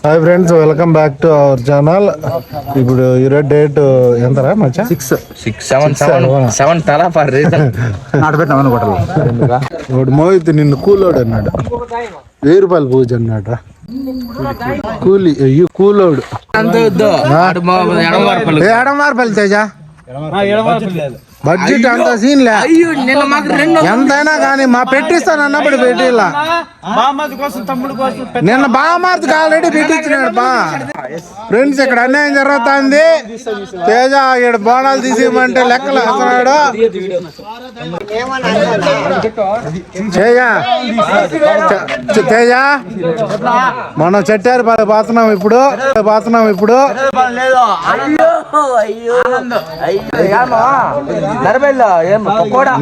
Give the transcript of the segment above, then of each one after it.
Hi friends, welcome back to our channel. ఇప్పుడు ఈరోజు date ఎంతరా మచ్చా? 6 తలా ఫర్ రీజన్ నాటబెట్టినామని కొట్టాలి. ఇప్పుడు మోహిత్ నిన్ను కూలోడు అన్నాడు, 1000 రూపాయలు పూజ అన్నాడు. కూలి కూలోడు ఎడమార్పల్లి తేజ బడ్జెట్ అంత సీన్ లే. ఎంతైనా కానీ మా పెట్టిస్తాను అన్నప్పుడు పెట్టిలా. నిన్న బామార్తికి ఆల్రెడీ పెట్టించినాడు బా. ఫ్రెండ్స్, ఇక్కడ అన్యాయం జరుగుతుంది. తేజ ఇక్కడ బోనాలు తీసేయమంటే లెక్కలు వేస్తున్నాడు. తేజ మనం చెట్టారు పోతున్నాం ఇప్పుడు.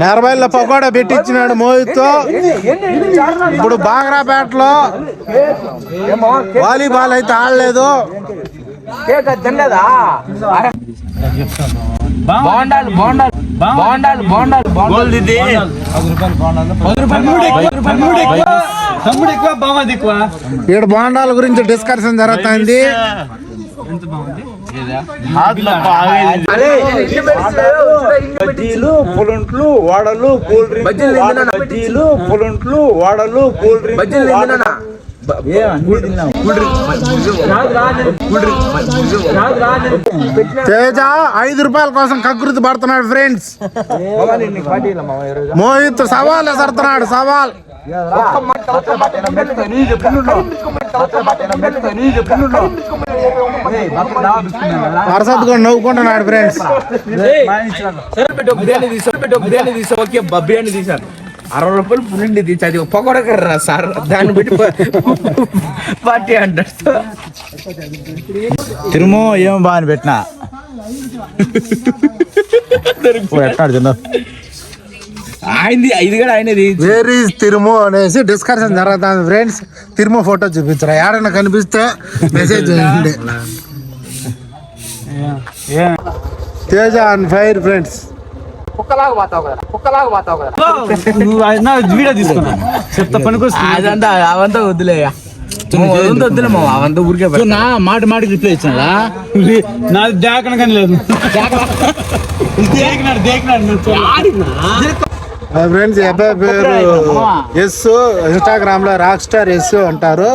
నెరబైల్లో పకోడా పెట్టించినాడు మోహిత్తో. ఇప్పుడు బాగ్రాపేటలో వాలీబాల్ అయితే ఆడలేదు. ఇక్కడ బోండాల గురించి డిస్కషన్ జరుగుతుంది. బజ్జీలు, పులుంట్లు, వడలు, కూల్ డ్రింక్, బజ్జీలు, పులుంట్లు, వడలు, కూల్ డ్రింక్. తేజ 5 రూపాయల కోసం కకృతి పడుతున్నాడు. ఫ్రెండ్స్, మోహిత్ సవాల్ ఎసరుతున్నాడు. సవాల్ వరసత్తుగా నవ్వుకుంటున్నాడు. ఫ్రెండ్స్, బిర్యానీ తీసాను 60 రూపాయలు పులిండి తీసి అది పకోడా కర్రా సార్, దాన్ని బట్టి పార్టీ అంటారు. తిరుమో ఏం బాగా పెట్టినా ఆయనది, ఇది కూడా ఆయనది. వేర్ ఈజ్ తిరుమో అనేసి డిస్కషన్ జరుగుతుంది. ఫ్రెండ్స్, తిరుమో ఫోటో చూపించరా, ఏడన్నా కనిపిస్తే మెసేజ్ చేయండి. Teja on fire. Friends, video తీసుకున్నా చెప్తా పనికి అవంతా వద్దులే, వద్దులే మా అవంతా ఊరికే. నా మాటికి రిప్లై ఇచ్చిన నాది దేకన కానీ లేదు. ఫ్రెండ్స్, అబ్బాయి పేరు ఎస్, ఇన్స్టాగ్రామ్ లో రాక్ స్టార్ ఎస్ అంటారు.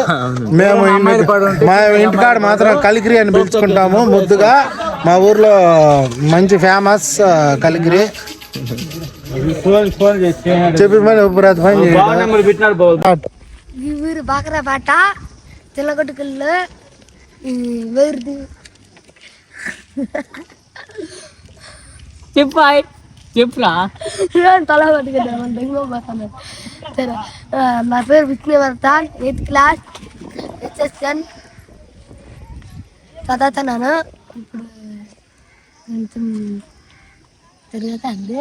మేము మా ఇంటికాడ మాత్రం కలిగిరి అని పిలుచుకుంటాము ముద్దుగా. మా ఊర్లో మంచి ఫేమస్ కలిగిరి. చెప్పి ఊరు బాకరాపేట తిల్లగొట్టుకల్లో వేరుది చెప్పురా తల పట్టుకుంటాను. సరే, నా పేరు విష్ణువర్ధన్, 8th క్లాస్ HSN చదువుతున్నాను. ఇప్పుడు కొంచెం తిరుగుతుంది.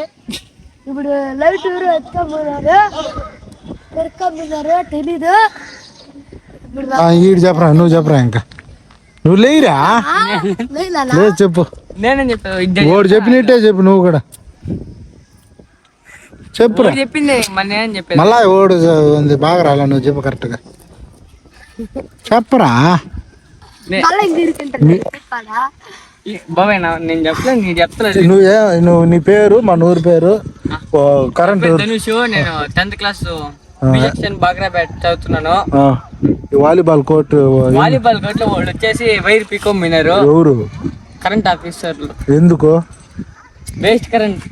ఇప్పుడు లైట్ ఎత్తుకపోయినారు తెలీదు. ఈడు చెప్పరా, నువ్వు చెప్పరా, ఇంకా నువ్వు లేరా లేదు చెప్పు. నేనే చెప్పా, ఓడు చెప్పినట్టే చెప్పు. నువ్వు కూడా చెప్పురా. చెప్పింది మళ్ళా ఓడు ఉంది బాగా రాలా. నువ్వు చెప్పు కరెక్ట్ గా చెప్పరా. బాబాయ్ నేను చెప్పలేదు, నీ చెప్తలేదు. నువ్వు నీ పేరు, మా ఊరు పేరు, కరెంట్. ధనుష్, నేను 10th క్లాస్ బాగ్రాపేట చదువుతున్నాను. వాలీబాల్ కోర్టు వాళ్ళు వచ్చేసి వైర్ పీకొమ్మినారు. ఎవరు? కరెంట్ ఆఫీసర్లు. ఎందుకు? Waste current.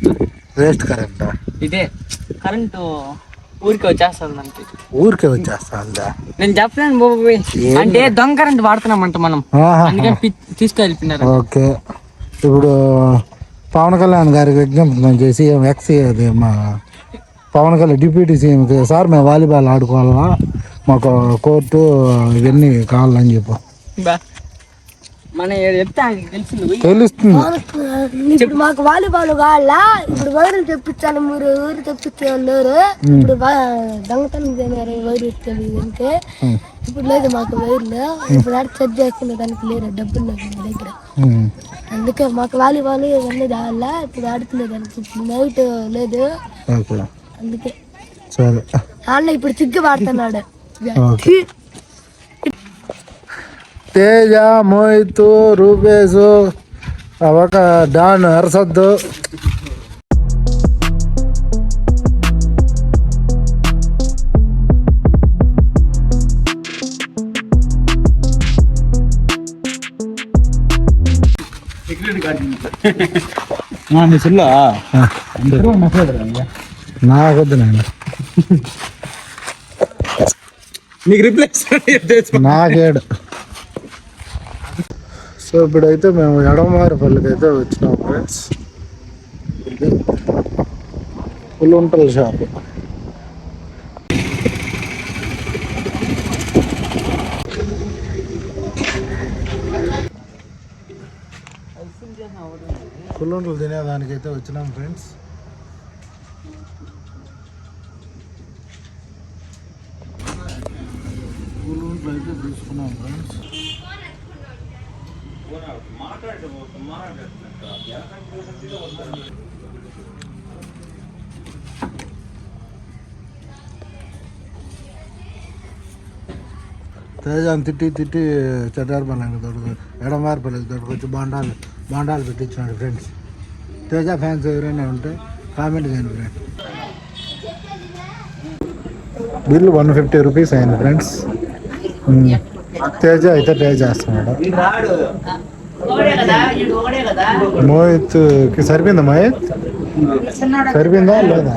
ఇదే కరెంటు ఊరికే వచ్చేస్తుంది. ఊరికే వచ్చేస్తా నేను చెప్పలేను బాబు, అంటే దొంగ కరెంట్ వాడుతున్నామంట మనం, అందుకని తీసుకెళ్ళిపోయినారు. ఓకే, ఇప్పుడు పవన్ కళ్యాణ్ గారికి విజ్ఞప్తి చేసి అది మా Pavan Kalyan deputy CM sir, మేము వాలీబాల్ ఆడుకోవాలా, మాకు కోర్టు ఇవన్నీ కావాలని చెప్పు. తెలుస్తుంది. ఇప్పుడు మాకు వాలీబాల్ కావాలా, ఇప్పుడు వైర్లు తెప్పించాలి. మీరు ఊరు తెప్పించేవాళ్ళు ఇప్పుడు దొంగతనం చేయరు వైరు తెలియదంటే. ఇప్పుడు లేదు మాకు వైర్లు, ఇప్పుడు సెట్ చేసుకునే దానికి లేరు డబ్బులు లేదు మా దగ్గర. అందుకే మాకు వాలీబాల్ ఇవన్నీ కావాలా, ఇప్పుడు ఆడుకునే దానికి నైట్ లేదు. అందుకే అన్న ఇప్పుడు చిగ్గు పాడుతున్నాడు. తేజ, మోహిత్, రూపేష్, ఒక డాన్ అరసద్దు. నాకొద్దు నాయన, నీకు రిప్లేస్ నాకేడు. సో ఇప్పుడైతే మేము ఎడమారిపల్లికి అయితే వచ్చినాం ఫ్రెండ్స్. పుల్లుంటల షాప్. పుల్లుంటలు తినేదానికైతే వచ్చినాం ఫ్రెండ్స్. పుల్లుంటలు అయితే తీసుకున్నాం ఫ్రెండ్స్. తేజాన్ని తిట్టి చెడ్డారిపల్లికి దొడుకు ఎడమారిపల్లికి దొడుకొచ్చి బాండాలు పెట్టించినాడు ఫ్రెండ్స్. తేజ ఫ్యాన్స్ ఎవరైనా ఉంటే కామెంట్ చేయండి ఫ్రెండ్స్. బిల్లు 150 రూపీస్ అయింది ఫ్రెండ్స్. తేజ అయితే పే చేస్తున్నాడు. మోహిత్కి సరిపోయిందా? మోహిత్ సరిపోయిందా లేదా?